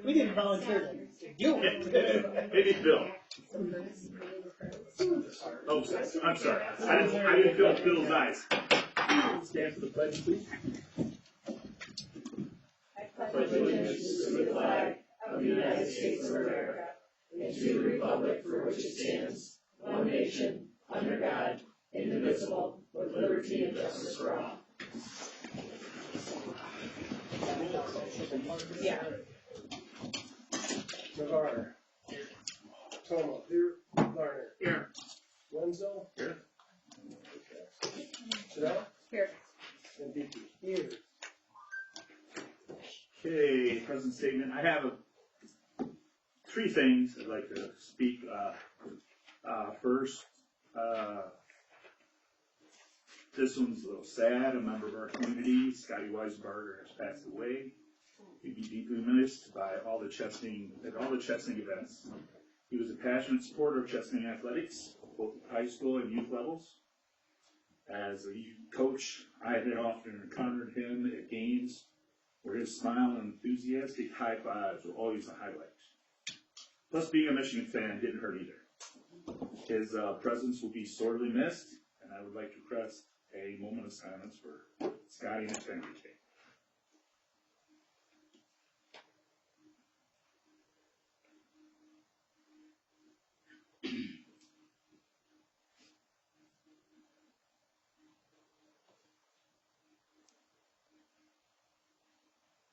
We didn't volunteer to do it. Maybe Bill. Oh, I'm sorry. I didn't feel Bill's eyes. Stand for the pledge, please. I pledge allegiance to the flag of the United States of America and to the republic for which it stands, one nation, under God, indivisible, with liberty and justice for all. Yeah. Navarre. Tomo. Here. Garner. Here. Wenzel. Here. Chanel. Here. And Vicky. Here. Okay, present statement. I have three things I'd like to speak. First, this one's a little sad. A member of our community, Scotty Weisenberger, has passed away. He'd be deeply missed by all the Chesaning events. He was a passionate supporter of Chesaning athletics, both at high school and youth levels. As a youth coach, I had often encountered him at games where his smile and enthusiastic high fives were always the highlight. Plus, being a Michigan fan didn't hurt either. His presence will be sorely missed, and I would like to request a moment of silence for Scotty and his family.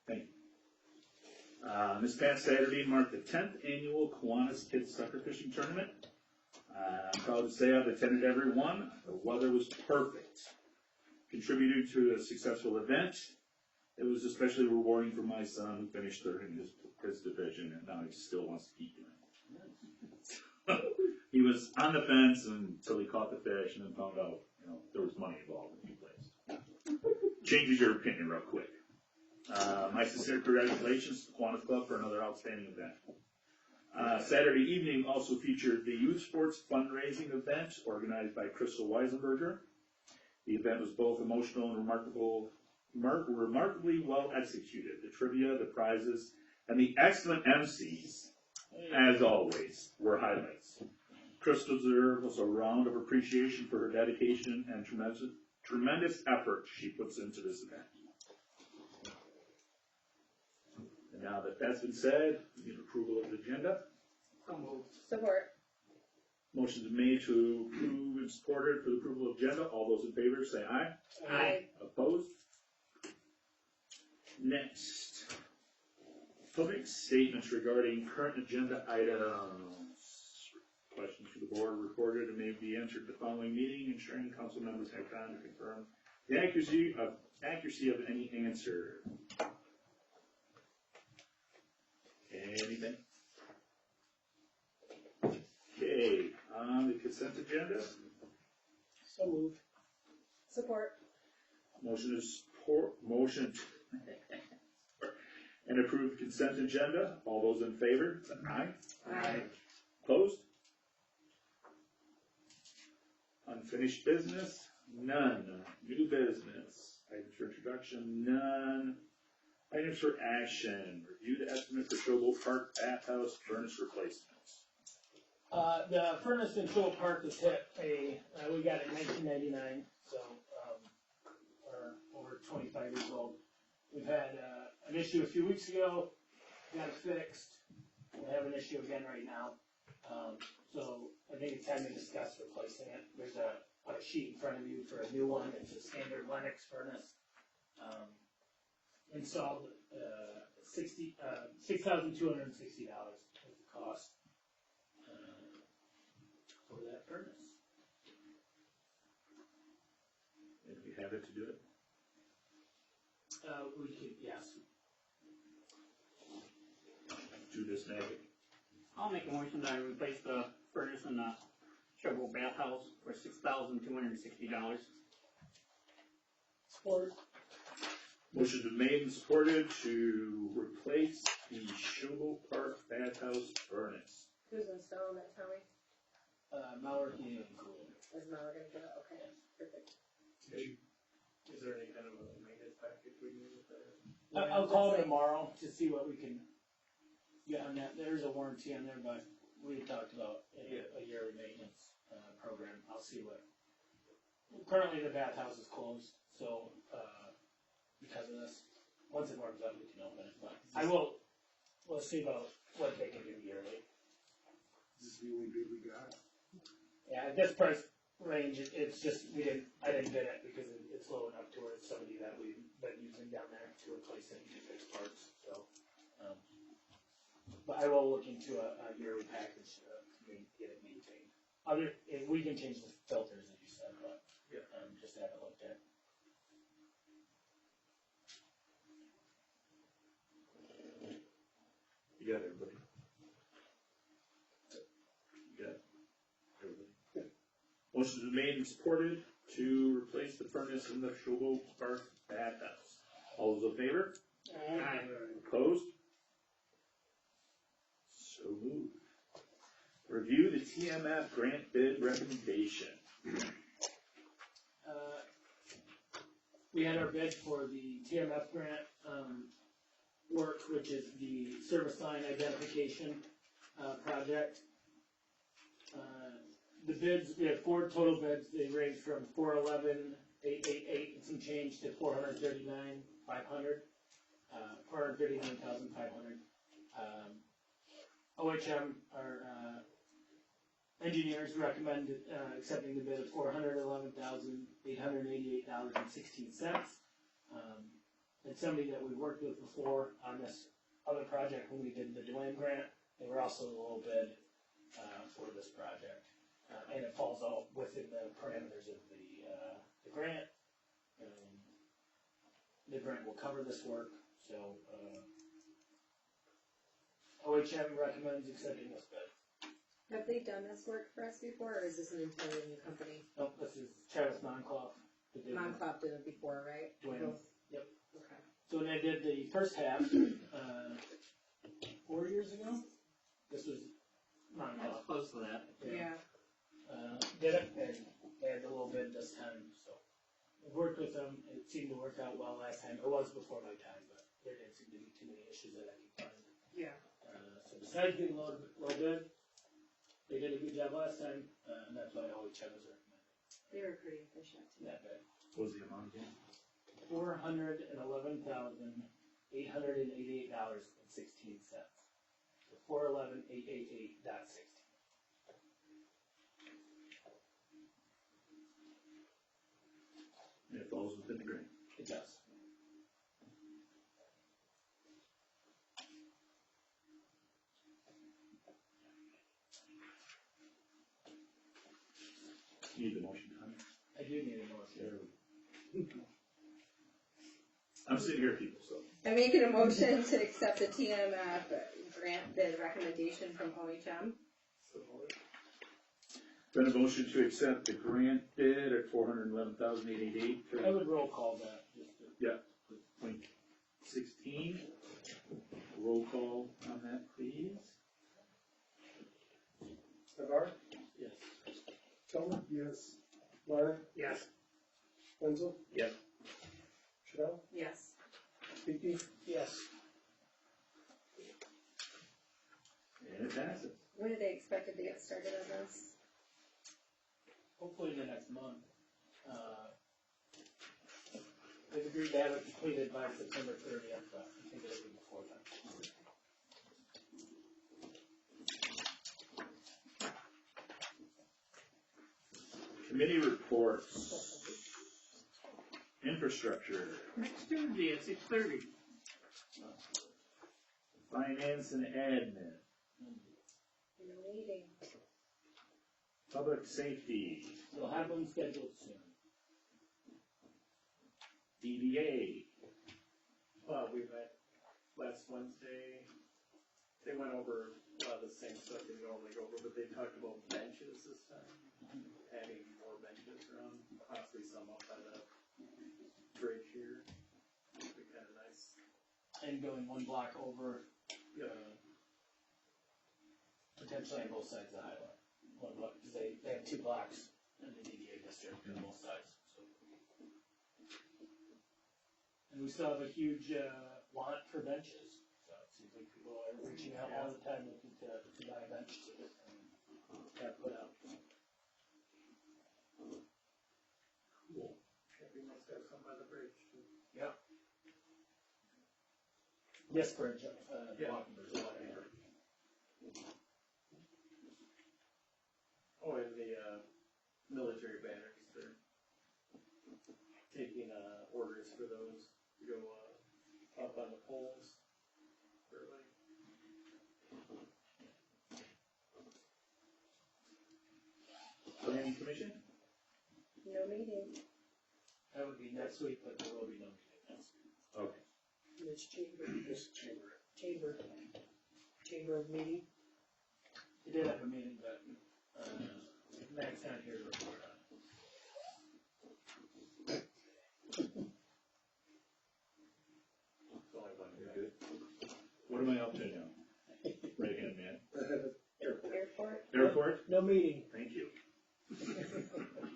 Thank you. This past Saturday marked the 10th annual Kiwanis Kids Sucker Fishing Tournament. I'm proud to say I've attended every one. The weather was perfect. Contributed to a successful event. It was especially rewarding for my son, who finished third in his division, and now he still wants to keep doing it. He was on the fence until he caught the fish and then found out, there was money involved in a few places. Changes your opinion real quick. My sincere congratulations to the Kiwanis Club for another outstanding event. Saturday evening also featured the youth sports fundraising event organized by Crystal Weisenberger. The event was both emotional and remarkably well executed. The trivia, the prizes, and the excellent MCs, as always, were highlights. Crystal deserves a round of appreciation for her dedication and tremendous effort she puts into this event. And now that that's been said, we need approval of the agenda. So moved. Support. Motion's been made to approve and supported for the approval of agenda. All those in favor say aye. Aye. Opposed? Next. Public statements regarding current agenda items. Questions to the board reported and may be answered at the following meeting, ensuring council members have time to confirm the accuracy of any answer. Anything? Okay, on the consent agenda. So moved. Support. Motion is motion and approved consent agenda. All those in favor, say aye. Aye. Opposed? Unfinished business? None. New business? Items for introduction? None. Items for action. Review the estimate for Showboat Park bathhouse furnace replacements. The furnace in Showboat Park was hit we got it in 1999, so we're over 25 years old. We've had an issue a few weeks ago, got it fixed. We have an issue again right now. So I think it's time to discuss replacing it. There's a sheet in front of you for a new one. It's a standard Lennox furnace. Installed $6,260 was the cost for that furnace. And we have it to do it. We could, yes. Judas Magic. I'll make a motion that I replace the furnace in the Showboat bathhouse for $6,260. Support. Motion been made and supported to replace the Showboat Park bathhouse furnace. Who's installing it, Tommy? Mauer Heating and Cooling. Is Mauer gonna do it? Okay, perfect. Is there any kind of a maintenance package we need with that? I'll call them tomorrow to see what we can get on that. There's a warranty on there, but we had talked about a yearly maintenance, program. I'll see what. Currently the bathhouse is closed, so, because of this, once it warms up, we can open it, but we'll see about what they can do yearly. This is the only bid we got. Yeah, at this price range, it's just, I didn't bid it because it's low enough to where it's somebody that we've been using down there to replace it and to fix parts, so. But I will look into a yearly package to get it maintained. If we can change the filters, as you said, but, just to have it looked at. You got everybody? You got everybody? Motion's been made and supported to replace the furnace in the Shogo Park bathhouse. All those in favor? Aye. Opposed? So moved. Review the TMF grant bid recommendation. We had our bid for the TMF grant, work, which is the service line identification, project. The bids, we had 4 total bids, they ranged from 411,888 and some change to 439,500, 439,500. OHM, our, engineers recommend, accepting the bid of $411,888.16. And somebody that we worked with before on this other project when we did the Dwayne grant, they were also a little bid, for this project. And it falls all within the parameters of the grant. The grant will cover this work, so, OHM recommends accepting this bid. Have they done this work for us before, or is this an entirely new company? Nope, this is Travis Monclough. that did it. Monclop did it before, right? Dwayne. Both? Yep. Okay. So when I did the first half, 4 years ago, this was That's Moncloth. close to that. Yeah. Did it, and they had a little bit this time, so. I worked with them, it seemed to work out well last time, it was before my time, but there didn't seem to be too many issues that I could find. Yeah. So besides being low bid, they did a good job last time, and that's why OHM was recommended. They were pretty efficient too. That bid. What was the amount again? $411,888.16. So 411,888.16. And it falls within the grant. It does. You need the motion, Tommy? I do need a motion. I'm sitting here, people, so. I'm making a motion to accept the TMF grant bid recommendation from OHM. Been a motion to accept the grant bid at $411,888 I for would roll call that, just to. 16. Roll call on that, please. Navar, Yes. Tillman? Yes. Lerner? Yes. Wenzel? Yep. Chanel? Yes. Vicky? Yes. And it passes. When are they expected to get started on this? Hopefully the next month. They've agreed to have it completed by September 30th, but I think it'll be before that. Committee reports. Infrastructure, Next Tuesday at 6:30. finance and admin, In a meeting. public safety, We'll have them scheduled soon. DDA, We met last Wednesday. They went over the same stuff they normally go over, but they talked about benches this time. Adding more benches around, possibly some up by the bridge here. Would be kinda nice. And going one block over, Yep. potentially on both sides of the highway. One block, because they have 2 blocks in the DDA district on both sides, so. And we still have a huge, want for benches. So it seems like people are reaching out all the time looking to buy benches and have put out. We must have some by the bridge too. Yes, Bridge, Yeah. Walking Bridge. Oh, and the, military banners, they're taking, orders for those to go, up on the poles. For like, Planning commission? No meeting. That would be next week, but there will be no meeting next week. Okay. It's chamber of meeting. We did have a meeting, but, Matt's not here to report on it. it's only one You're guy. good. What am I up to now? Right hand man. Airport. Airport? No meeting. Thank you.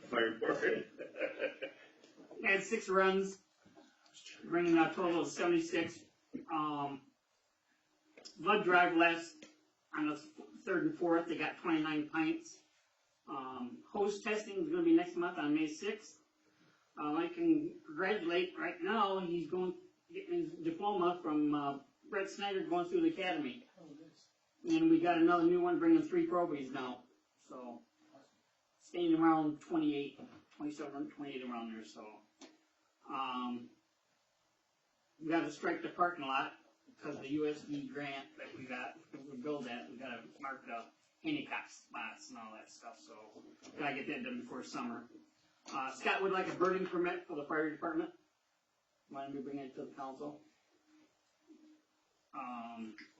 Fire department. Had 6 runs, bringing a total of 76. Blood drive last, on the 3rd and 4th, they got 29 pints. Hose testing is gonna be next month on May 6th. I can congratulate, right now, he's getting his diploma from, Brett Snyder going through the academy. And we got another new one bringing 3 probies now, so, staying around 28, 27, 28 around there, so. We gotta strike the parking lot, because the USD grant that we got, we build that, we gotta mark the handicap spots and all that stuff, so, gotta get that done before summer. Scott would like a birding permit for the fire department, wanted me to bring it to the council.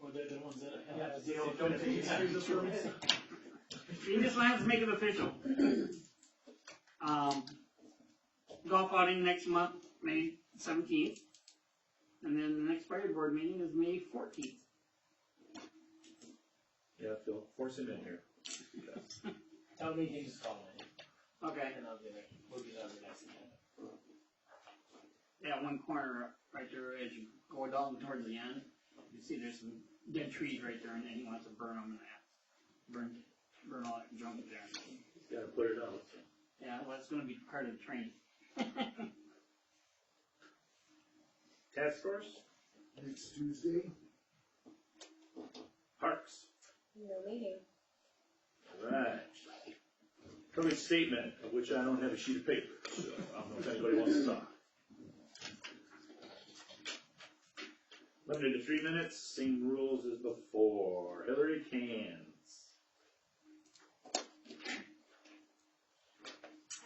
Or they're the ones that Yeah, have. they don't take it through the permit. He just wants to make it official. Golf outing next month, May 17th. And then the next fire board meeting is May 14th. Yeah, Phil, force him in here. Tell me he just called me, Okay. and we'll get on the next agenda. Yeah, one corner right there as you go down towards the end. You see there's some dead trees right there, and then he wants to burn them and that. Burn all that junk there. Gotta put it out. Yeah, well, it's gonna be part of the training. Task force? Next Tuesday. Parks. No meeting. Alright. Coming statement, of which I don't have a sheet of paper, so I don't know if anybody wants to talk. Limited to 3 minutes, same rules as before. Hillary Cans.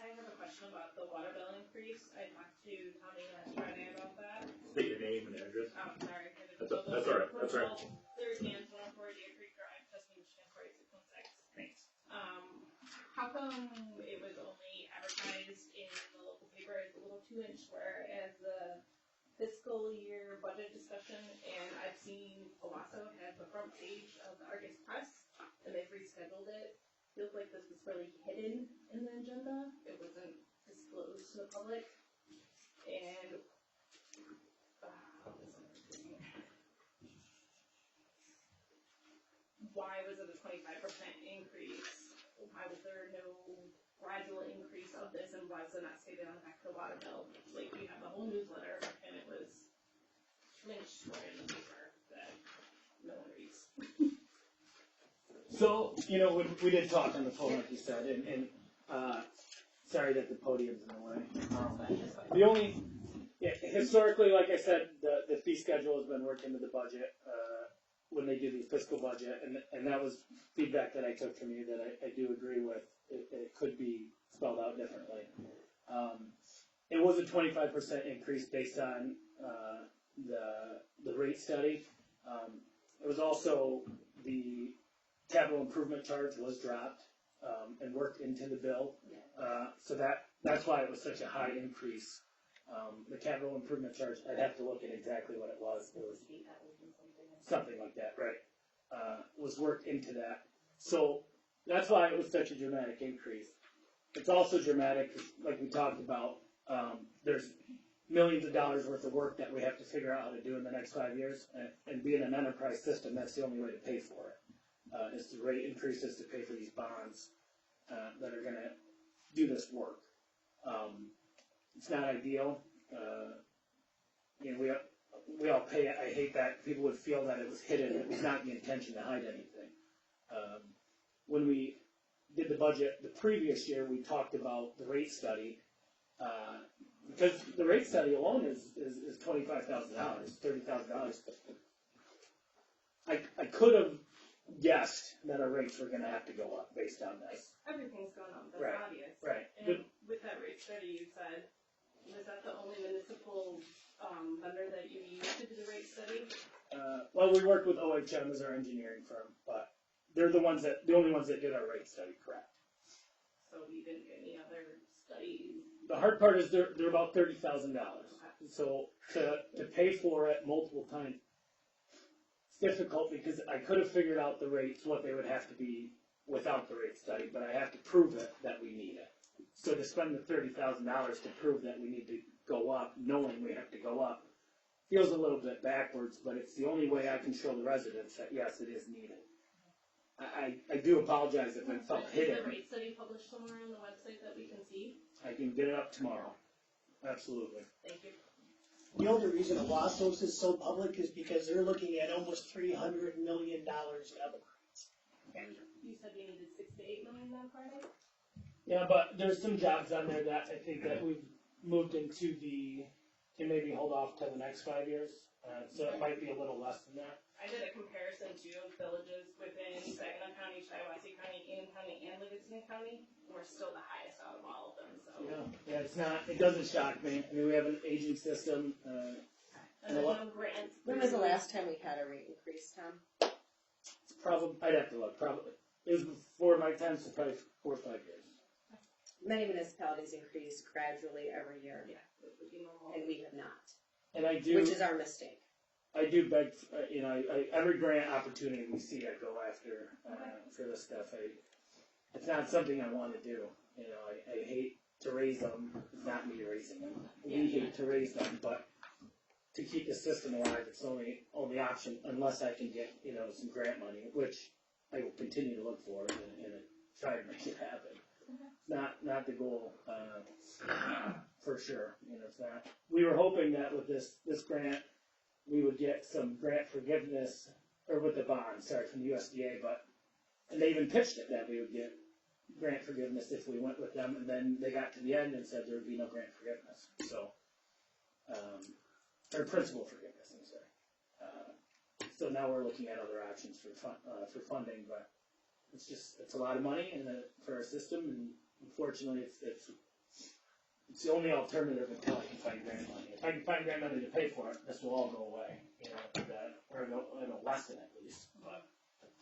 I have a question about the water bill increase. I talked to Tommy last Friday about that. State your name and address. Oh, sorry. That's all right, that's all right. There's Dan's 104 Deer Creek Drive, Tuscany, Michigan, 48616. Thanks. How come it was only advertised in the local paper as a little 2-inch, whereas the fiscal year budget discussion, and I've seen Owasso had the front page of the Argus Press, and they've rescheduled it. Feels like this was really hidden in the agenda. It wasn't disclosed to the public. And why was it a 25% increase? Why was there no gradual increase of this, and why was it not stated on the back of the water bill? Like, we have the whole newsletter, and it was lynched right in the paper that no one reads. So, we did talk on the phone, like you said, and sorry that the podium's in the way. The only, historically, like I said, the fee schedule has been worked into the budget, when they do the fiscal budget, and that was feedback that I took from you that I do agree with. It could be spelled out differently. It was a 25% increase based on, the rate study. It was also the capital improvement charge was dropped, and worked into the bill. So that's why it was such a high increase. The capital improvement charge, I'd have to look at exactly what it was. It was something like that, right? Was worked into that. So that's why it was such a dramatic increase. It's also dramatic, 'cause like we talked about, there's millions of dollars worth of work that we have to figure out how to do in the next 5 years. And being an enterprise system, that's the only way to pay for it, is the rate increases to pay for these bonds that are gonna do this work. It's not ideal. You know, we all pay it. I hate that people would feel that it was hidden. It was not the intention to hide anything. When we did the budget the previous year, we talked about the rate study, because the rate study alone is $25,000, $30,000. I could have guessed that our rates were going to have to go up based on this. Everything's going up, that's Right, obvious. right. And with that rate study, you said, was that the only municipal, vendor that you used to do the rate study? Well, we worked with OHM as our engineering firm, but they're the only ones that did our rate study, correct? So you didn't get any other studies? The hard part is they're about $30,000. So to pay for it multiple times, it's difficult because I could have figured out the rates, what they would have to be without the rate study, but I have to prove it that we need it. So to spend the $30,000 to prove that we need to go up, knowing we have to go up, feels a little bit backwards, but it's the only way I can show the residents that yes, it is needed. I do apologize if it felt Is hidden. the rate study published somewhere on the website that we can see? I can get it up tomorrow. Absolutely. Thank you. The only reason Owasos is so public is because they're looking at almost $300 million in other grants. You said we needed 6 to 8 million on Friday? Yeah, but there's some jobs on there that I think that we've moved into can maybe hold off till the next 5 years. So it might be a little less than that. I did a comparison too of villages within Saginaw County, Shiawassee County, Canyon County, and Livingston County. We're still the highest out of all of them, so. Yeah, it doesn't shock me. I mean, we have an aging system, And there's no grants. When was the last time we had a rate increase, Tom? I'd have to look, probably. It was before my time, so probably 4 or 5 years. Many municipalities increase gradually every year, Yeah, it would be normal. and we have not, And I do. which is our mistake. I do beg, every grant opportunity we see, I go after for this stuff. It's not something I want to do. I hate to raise them. It's not me raising them. We hate to raise them, but to keep the system alive, it's the only option unless I can get some grant money, which I will continue to look for and try to make it happen. It's not the goal for sure. It's not. We were hoping that with this grant, we would get some grant forgiveness, or with the bond, from the USDA, and they even pitched it that we would get grant forgiveness if we went with them, and then they got to the end and said there would be no grant forgiveness. So, or principal forgiveness, I'm sorry. So now we're looking at other options for funding, but it's a lot of money for our system, and unfortunately it's the only alternative until I can find grant money. If I can find grant money to pay for it, this will all go away, or it'll lessen at least. But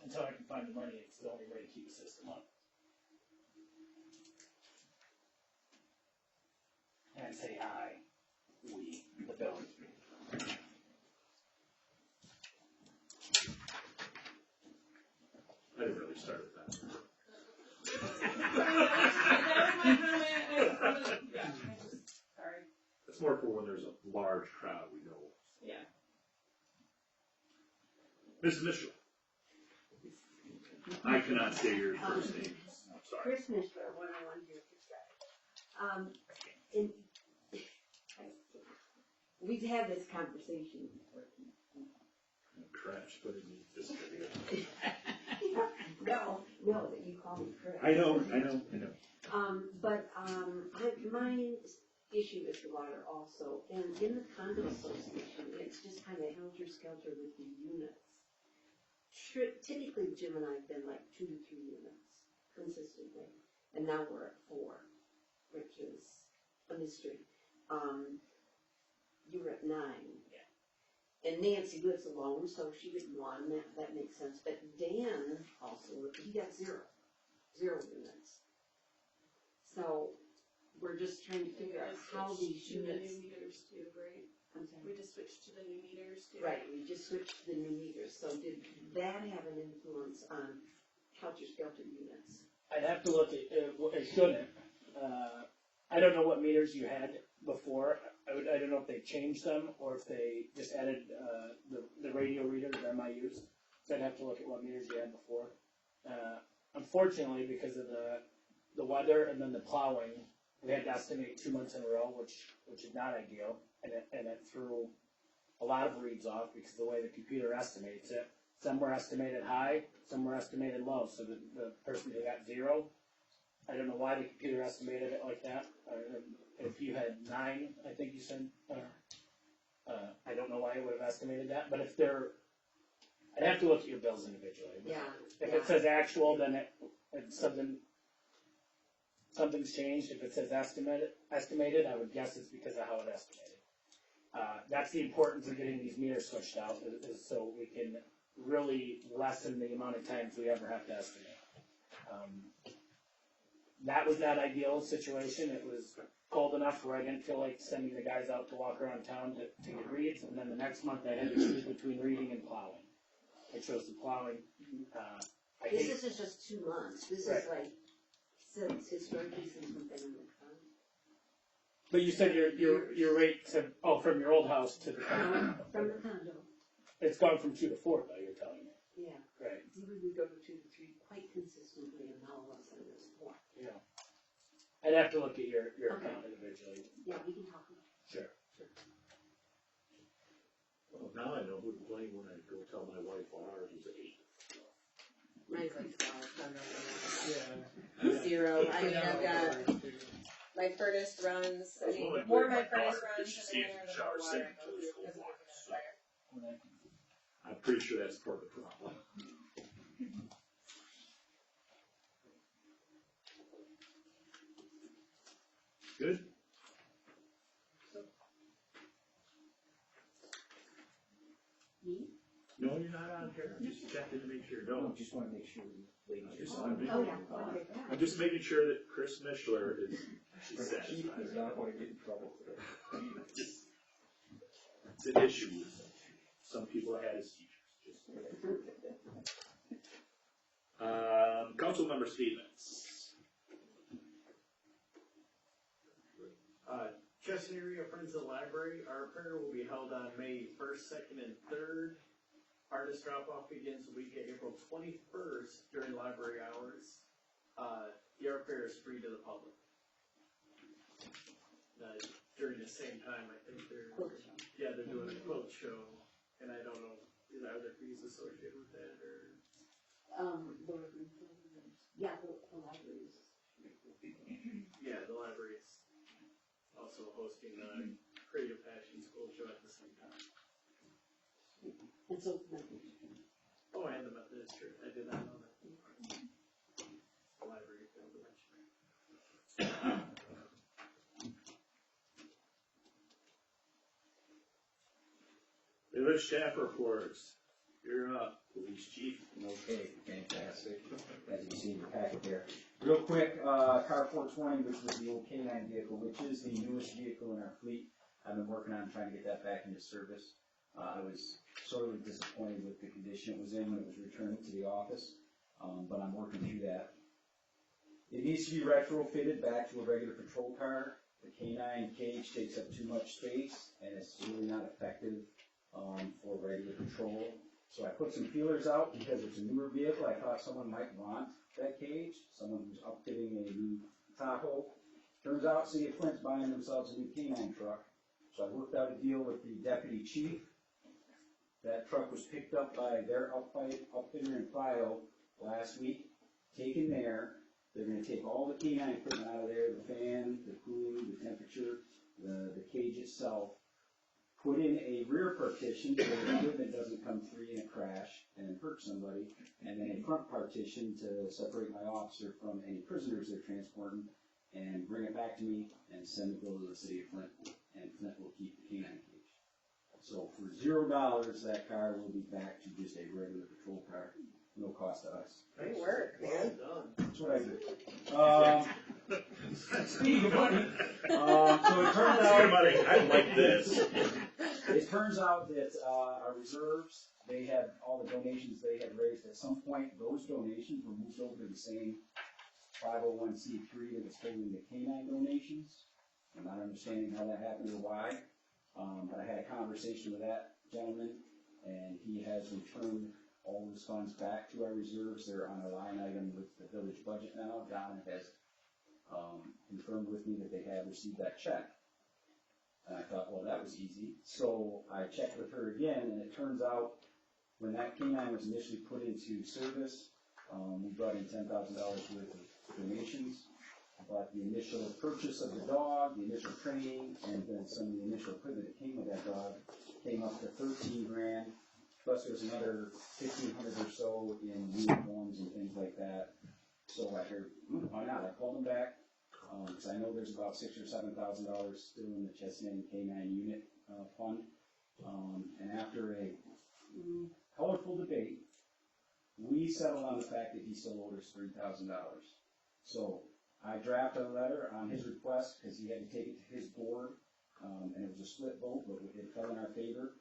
until I can find the money, it's the only way to keep the system up. And say hi, we, the village. I didn't really start with that. That was my comment. Sorry. It's more for when there's a large crowd, we know. Yeah. Mrs. Mitchell. I cannot say your first name. I'm sorry. Chris Mishler, 101 Deerfield Drive. We've had this conversation before. Crash, but it needs this video. No, that you call me Chris. I know. But my issue is the water also, and in the condo association, it's just kind of helter-skelter with the units. Typically, Jim and I have been like 2 to 3 units consistently, and now we're at 4, which is a mystery. You were at 9. And Nancy lives alone, so she did 1, that makes sense. But Dan also, he got 0 units. So we're just trying to figure out how these units. New meters too, right? I'm sorry. We just switched to the new meters too. Right, we just switched to the new meters. So did that have an influence on helter-skelter units? I'd have to look at it. It shouldn't. I don't know what meters you had before. I don't know if they changed them or if they just added, the radio reader, the MIUs. So I'd have to look at what meters you had before. Unfortunately, because of the weather and then the plowing, we had to estimate 2 months in a row, which is not ideal, and it threw a lot of reads off because of the way the computer estimates it. Some were estimated high, some were estimated low, so the person who got 0, I don't know why the computer estimated it like that. If you had 9, I think you said, I don't know why it would have estimated that, but if they're, I'd have to look at your bills individually. Yeah. If it says actual, then it's something's changed. If it says estimated, I would guess it's because of how it estimated. That's the importance of getting these meters switched out, is so we can really lessen the amount of times we ever have to estimate. That was not ideal situation. It was cold enough where I didn't feel like sending the guys out to walk around town to get reads, and then the next month I had to choose between reading and plowing. I chose the plowing. This is just 2 months, this is Right. like, since historically since we've been in the front. But you said your rate said, from your old house to the condo. From the condo, It's gone from 2 to 4, though, you're telling me. yeah. Right. We would go to 2 to 3 quite consistently, and now all of a sudden it's 4. Yeah. I'd have to look at your account individually. Yeah, we can talk about it. Sure. Well, now I know who to blame when I go tell my wife ours is 8. Mine's like 12, Yeah. 0. I mean, I've got, my furnace runs, I mean, more of my furnace runs in there than the water goes because of the fire. I'm pretty sure that's part of the problem. Good? Me? No, you're not on here. I'm just checking to make sure. No, Just wanna make sure the ladies. Just are wanna on. make- Oh, yeah, okay. I'm just making sure that Chris Mishler is Chief satisfied. does not wanna get in trouble today. It's an issue with some people I had as teachers. Council member statements. Chestnut Area Friends of the Library, our prayer will be held on May 1st, 2nd, and 3rd. Artist drop-off begins the week of April 21st during library hours. The art fair is free to the public. During the same time, I think they're doing a quilt show, and I don't know, are there fees associated with that, or? Yeah, the libraries. Yeah, the library is also hosting a Creative Passions School show at the same time. And so, Oh, and the Methodist Church, I did not know that. The library failed to mention it. Village staff reports. You're up, police chief. Okay, fantastic. As you can see in your packet there. Real quick, car 420, which was the old K9 vehicle, which is the newest vehicle in our fleet. I've been working on trying to get that back into service. I was sorely disappointed with the condition it was in when it was returned to the office, but I'm working through that. It needs to be retrofitted back to a regular patrol car. The K9 cage takes up too much space, and it's really not effective for regular patrol. So I put some feelers out because it's a newer vehicle. I thought someone might want that cage, someone who's upfitting a new Tahoe. Turns out City of Flint's buying themselves a new K9 truck. So I worked out a deal with the deputy chief. That truck was picked up by their upfitter and file last week, taken there. They're going to take all the K9 equipment out of there, the fan, the cooling, the temperature, the cage itself, put in a rear partition so the equipment doesn't come free in a crash and hurt somebody, and then a front partition to separate my officer from any prisoners they're transporting, and bring it back to me and send the bill to the city of Flint, and Flint will keep the K9 cage. So for $0, that car will be back to just a regular patrol car, no cost to us. Great work, man. That's what I do. Speaking of money, so it turns out, I like this. it turns out that our reserves, they had all the donations they had raised at some point. Those donations were moved over to the same 501c3 that was holding the K9 donations. I'm not understanding how that happened or why. But I had a conversation with that gentleman, and he has returned all those funds back to our reserves. They're on a line item with the village budget now. Don has confirmed with me that they have received that check. And I thought, well, that was easy. So I checked with her again, and it turns out when that canine was initially put into service, we brought in $10,000 worth of donations. But the initial purchase of the dog, the initial training, and then some of the initial equipment that came with that dog came up to 13 grand. Plus there was another 1,500 or so in uniforms and things like that. So I figured, why not? I called them back, because I know there's about $6,000 or $7,000 still in the Chesaning K9 unit fund. And after a colorful debate, we settled on the fact that he still owed us $3,000. So I drafted a letter on his request, because he had to take it to his board, and it was a split vote, but it fell in our favor.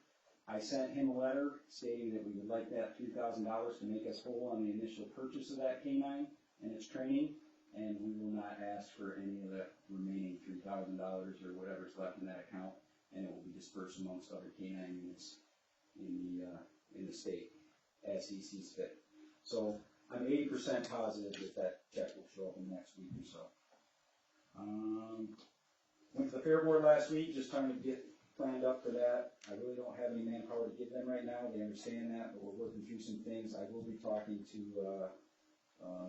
I sent him a letter stating that we would like that $3,000 to make us whole on the initial purchase of that canine and its training, and we will not ask for any of the remaining $3,000 or whatever's left in that account, and it will be dispersed amongst other canine units in the state as he sees fit. So I'm 80% positive that that check will show up in the next week or so. Went to the Fair Board last week, just trying to get planned up for that. I really don't have any manpower to give them right now. They understand that, but we're working through some things. I will be talking to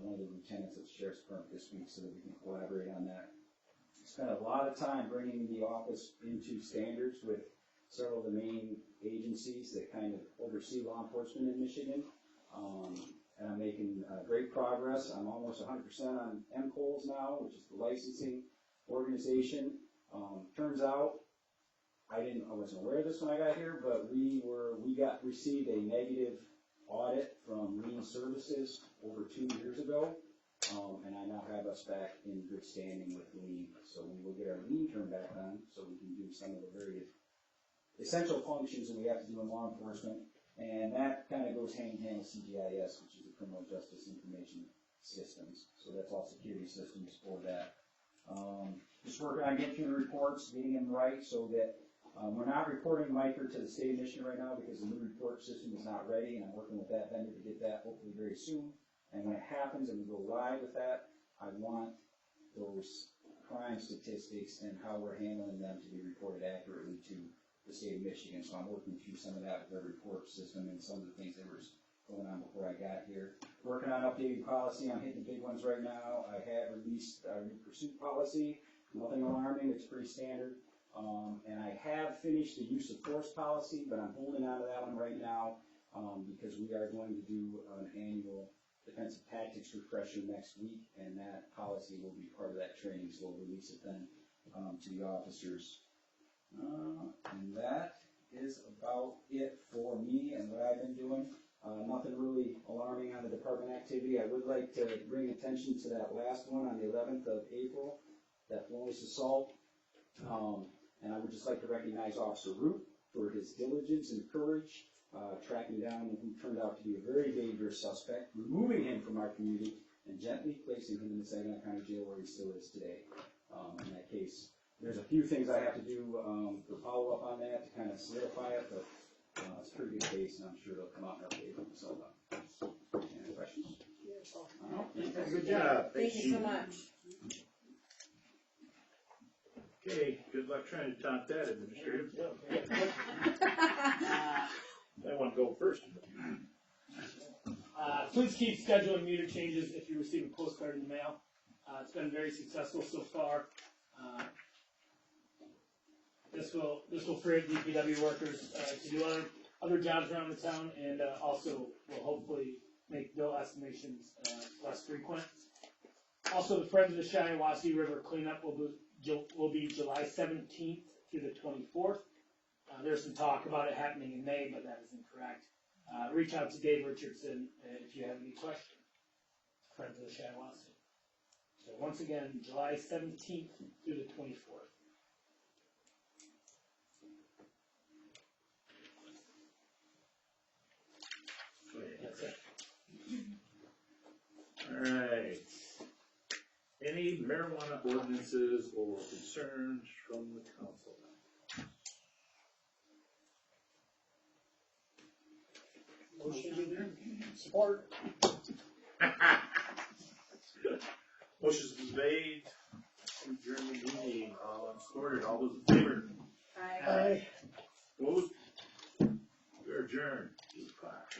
one of the lieutenants at the Sheriff's Department this week so that we can collaborate on that. Spent a lot of time bringing the office into standards with several of the main agencies that kind of oversee law enforcement in Michigan. And I'm making great progress. I'm almost 100% on MPOLS now, which is the licensing organization. Turns out, I wasn't aware of this when I got here, but we received a negative audit from Lien Services over 2 years ago, and I now have us back in good standing with Lien. So we will get our Lien turned back on, so we can do some of the very essential functions that we have to do in law enforcement. And that kind of goes hand in hand with CGIS, which is the Criminal Justice Information Systems. So that's all security systems for that. Just working on getting through the reports, getting them right so that we're not reporting MICR to the state of Michigan right now because the new report system is not ready, and I'm working with that vendor to get that hopefully very soon. And when it happens and we go live with that, I want those crime statistics and how we're handling them to be reported accurately to the state of Michigan. So I'm working through some of that with their report system and some of the things that were going on before I got here. Working on updating policy. I'm hitting the big ones right now. I have released a new pursuit policy. Nothing alarming. It's pretty standard. And I have finished the use of force policy, but I'm holding on to that one right now because we are going to do an annual defensive tactics refresher next week, and that policy will be part of that training, so we'll release it then to the officers. And that is about it for me and what I've been doing. Nothing really alarming on the department activity. I would like to bring attention to that last one on the 11th of April, that felonious assault. And I would just like to recognize Officer Root for his diligence and courage, tracking down who turned out to be a very dangerous suspect, removing him from our community, and gently placing him in the Saginaw County Jail where he still is today. In that case, there's a few things I have to do for follow-up on that to kind of solidify it, but it's a pretty good case, and I'm sure it'll come out in our paper. So, any questions? Good job. Thank you so much. Okay, good luck trying to top that, Administrator. I want to go first. Please keep scheduling meter changes if you receive a postcard in the mail. It's been very successful so far. This will free up DPW workers to do other jobs around the town, and also will hopefully make bill estimations less frequent. Also, the Friends of the Shiawassee River cleanup will be July 17th through the 24th. There's some talk about it happening in May, but that is incorrect. Reach out to Dave Richardson if you have any questions. Friends of the Shiawassee. So once again, July 17th through the 24th. That's it. All right. any marijuana ordinances or concerns from the council? Motion to adjourn. Support. Motion's been made to adjourn the meeting, supported, all those in favor? Aye. Opposed? We're adjourned. 2 o'clock.